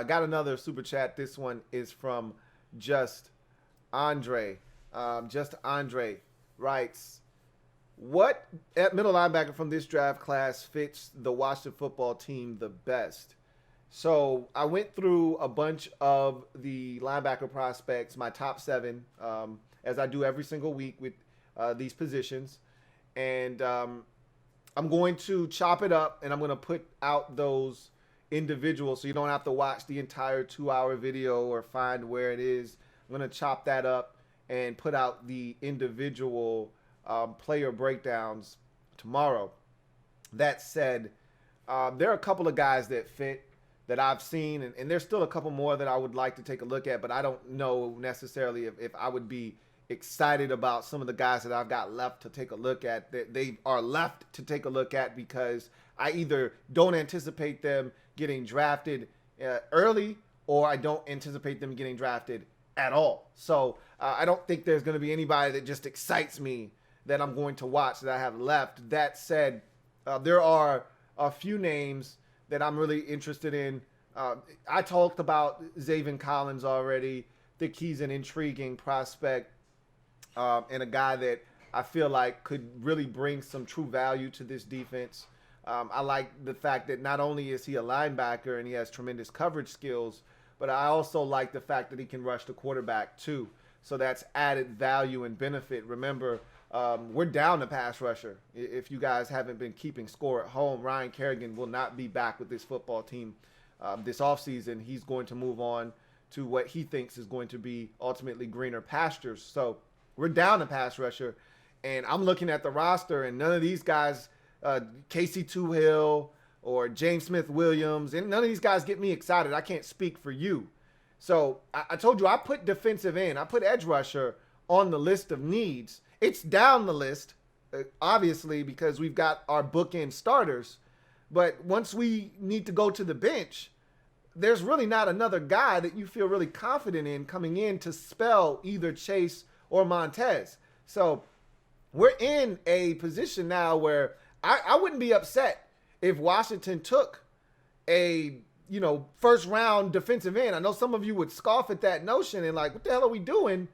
Got another super chat. This one is from Just Andre. Just Andre writes, what at middle linebacker from this draft class fits the Washington football team the best? So I went through a bunch of the linebacker prospects, my top 7, as I do every single week with these positions. And I'm going to chop it up, and I'm going to put out those individuals so you don't have to watch the entire 2-hour video or find where it is. I'm going to chop that up and put out the individual player breakdowns tomorrow. That said, there are a couple of guys that fit that I've seen, and there's still a couple more that I would like to take a look at, but I don't know necessarily if I would be excited about some of the guys that I've got left to take a look at, that they are left to take a look at, because I either don't anticipate them getting drafted early, or I don't anticipate them getting drafted at all. So I don't think there's going to be anybody that just excites me that I'm going to watch that I have left. That said, there are a few names that I'm really interested in. I talked about Zaven Collins already. I think he's an intriguing prospect and a guy that I feel like could really bring some true value to this defense. I like the fact that not only is he a linebacker and he has tremendous coverage skills, but I also like the fact that he can rush the quarterback too. So that's added value and benefit. Remember, we're down a pass rusher. If you guys haven't been keeping score at home, Ryan Kerrigan will not be back with this football team this offseason. He's going to move on to what he thinks is going to be ultimately greener pastures. So we're down a pass rusher, and I'm looking at the roster, and none of these guys, Casey Toohill or James Smith-Williams, and none of these guys get me excited. I can't speak for you. So I told you I put defensive end, I put edge rusher on the list of needs. It's down the list, obviously, because we've got our bookend starters. But once we need to go to the bench, there's really not another guy that you feel really confident in coming in to spell either Chase or Montez. So we're in a position now where I wouldn't be upset if Washington took a, first round defensive end. I know some of you would scoff at that notion and like, what the hell are we doing?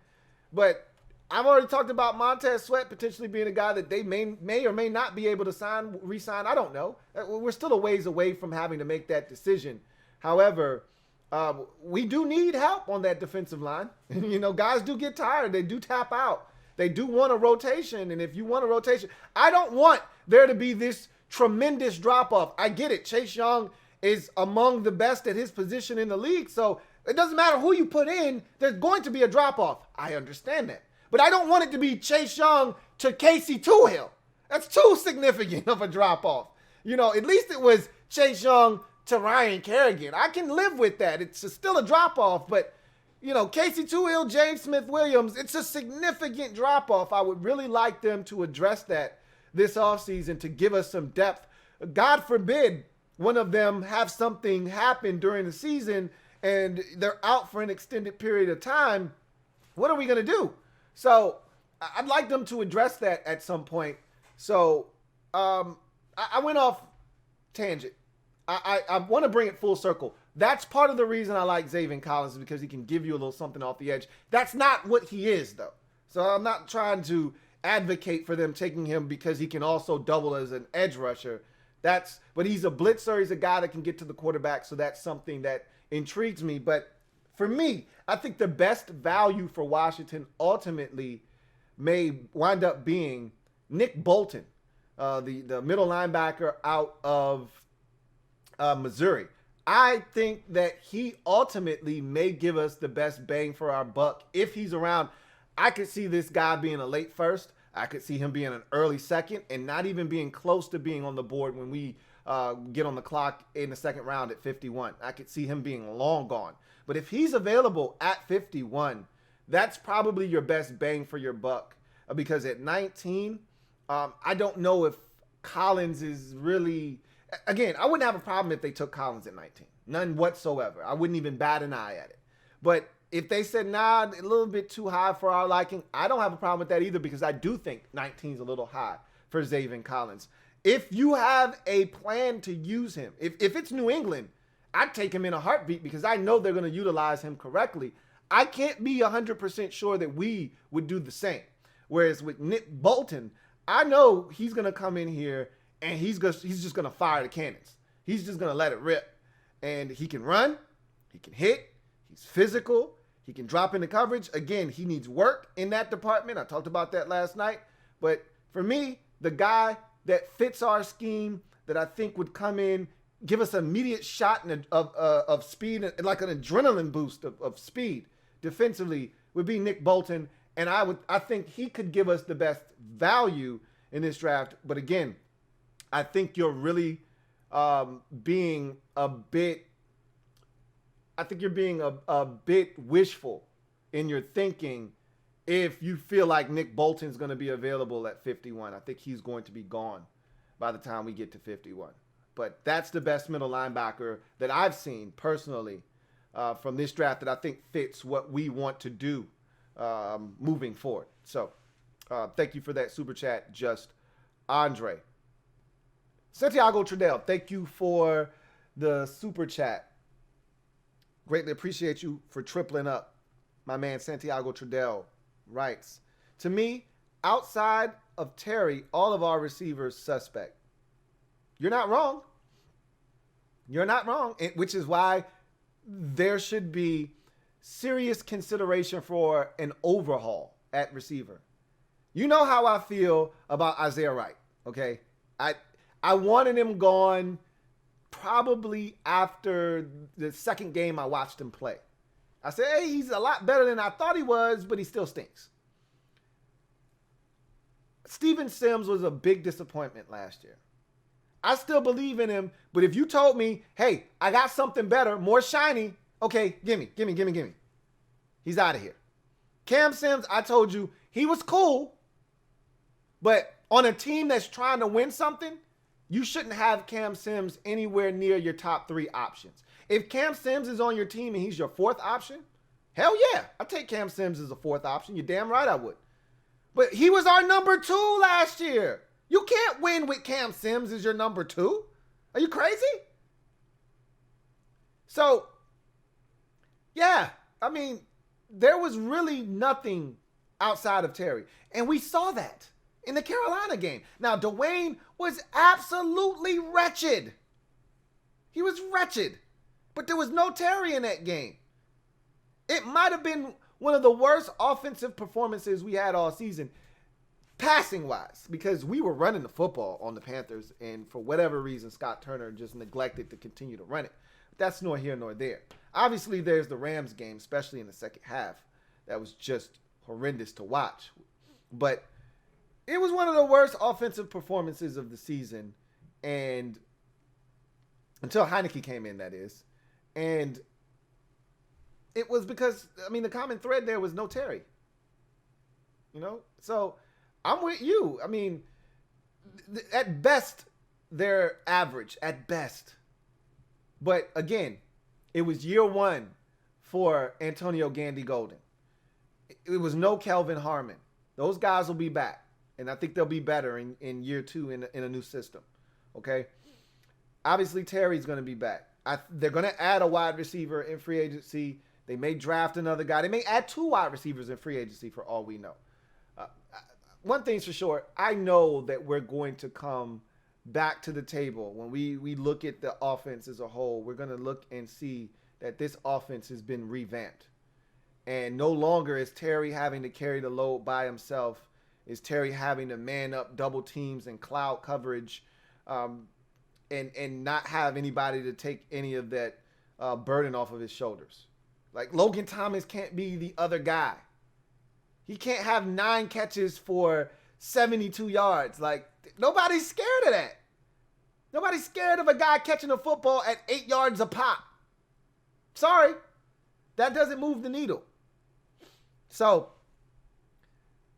But I've already talked about Montez Sweat potentially being a guy that they may or may not be able to re-sign. I don't know. We're still a ways away from having to make that decision. However, we do need help on that defensive line. Guys do get tired. They do tap out. They do want a rotation. And if you want a rotation, I don't want there to be this tremendous drop-off. I get it. Chase Young is among the best at his position in the league. So it doesn't matter who you put in. There's going to be a drop-off. I understand that. But I don't want it to be Chase Young to Casey Toohill. That's too significant of a drop-off. At least it was Chase Young to Ryan Kerrigan. I can live with that. It's still a drop-off, but, Casey Toohill, James Smith-Williams, it's a significant drop-off. I would really like them to address that this offseason to give us some depth. God forbid one of them have something happen during the season and they're out for an extended period of time. What are we going to do? So I'd like them to address that at some point. So I went off tangent. I want to bring it full circle. That's part of the reason I like Zaven Collins, is because he can give you a little something off the edge. That's not what he is, though. So I'm not trying to advocate for them taking him because he can also double as an edge rusher. But he's a blitzer. He's a guy that can get to the quarterback. So that's something that intrigues me. But for me, I think the best value for Washington ultimately may wind up being Nick Bolton, the middle linebacker out of Missouri. I think that he ultimately may give us the best bang for our buck if he's around. I could see this guy being a late first. I could see him being an early second and not even being close to being on the board when we get on the clock in the second round at 51. I could see him being long gone. But if he's available at 51, that's probably your best bang for your buck. Because at 19, I don't know if Collins is really... Again, I wouldn't have a problem if they took Collins at 19. None whatsoever. I wouldn't even bat an eye at it. But if they said, nah, a little bit too high for our liking, I don't have a problem with that either, because I do think 19 is a little high for Zaven Collins. If you have a plan to use him, if it's New England, I'd take him in a heartbeat because I know they're going to utilize him correctly. I can't be 100% sure that we would do the same. Whereas with Nick Bolton, I know he's going to come in here and he's just going to fire the cannons. He's just going to let it rip. And he can run, he can hit, he's physical, he can drop into coverage. Again, he needs work in that department. I talked about that last night. But for me, the guy that fits our scheme that I think would come in, give us an immediate shot of speed, like an adrenaline boost of speed defensively, would be Nick Bolton. And I think he could give us the best value in this draft. But again, I think you're really being a bit wishful in your thinking if you feel like Nick Bolton's going to be available at 51. I think he's going to be gone by the time we get to 51. But that's the best middle linebacker that I've seen personally from this draft that I think fits what we want to do moving forward. So thank you for that super chat, Just Andre. Santiago Trudell, thank you for the super chat. Greatly appreciate you for tripling up. My man Santiago Trudell writes, to me, outside of Terry, all of our receivers suspect. You're not wrong. You're not wrong, which is why there should be serious consideration for an overhaul at receiver. You know how I feel about Isaiah Wright, okay? I wanted him gone probably after the second game I watched him play. I said, hey, he's a lot better than I thought he was, but he still stinks. Steven Sims was a big disappointment last year. I still believe in him, but if you told me, hey, I got something better, more shiny, okay, gimme. He's out of here. Cam Sims, I told you, he was cool, but on a team that's trying to win something, you shouldn't have Cam Sims anywhere near your top 3 options. If Cam Sims is on your team and he's your 4th option, hell yeah, I'll take Cam Sims as a 4th option. You're damn right I would. But he was our number 2 last year. You can't win with Cam Sims as your number 2. Are you crazy? So, yeah, I mean, there was really nothing outside of Terry. And we saw that in the Carolina game. Now, Dwayne was absolutely wretched. He was wretched. But there was no Terry in that game. It might have been one of the worst offensive performances we had all season, passing-wise, because we were running the football on the Panthers, and for whatever reason, Scott Turner just neglected to continue to run it. But that's nor here nor there. Obviously, there's the Rams game, especially in the second half. That was just horrendous to watch. But it was one of the worst offensive performances of the season, and until Heineke came in, that is. And it was because, I mean, the common thread there was no Terry. You know? So I'm with you. I mean, at best, they're average. At best. But again, it was year 1 for Antonio Gandy Golden. It was no Kelvin Harmon. Those guys will be back. And I think they'll be better in year 2 in a new system. Okay? Obviously, Terry's going to be back. They're going to add a wide receiver in free agency. They may draft another guy. They may add 2 wide receivers in free agency for all we know. One thing's for sure. I know that we're going to come back to the table. When we look at the offense as a whole, we're going to look and see that this offense has been revamped. And no longer is Terry having to carry the load by himself. Is Terry having to man up double teams and cloud coverage and not have anybody to take any of that burden off of his shoulders. Like, Logan Thomas can't be the other guy. He can't have 9 catches for 72 yards. Like, nobody's scared of that. Nobody's scared of a guy catching a football at 8 yards a pop. Sorry. That doesn't move the needle. So,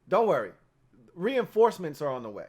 don't worry. Reinforcements are on the way.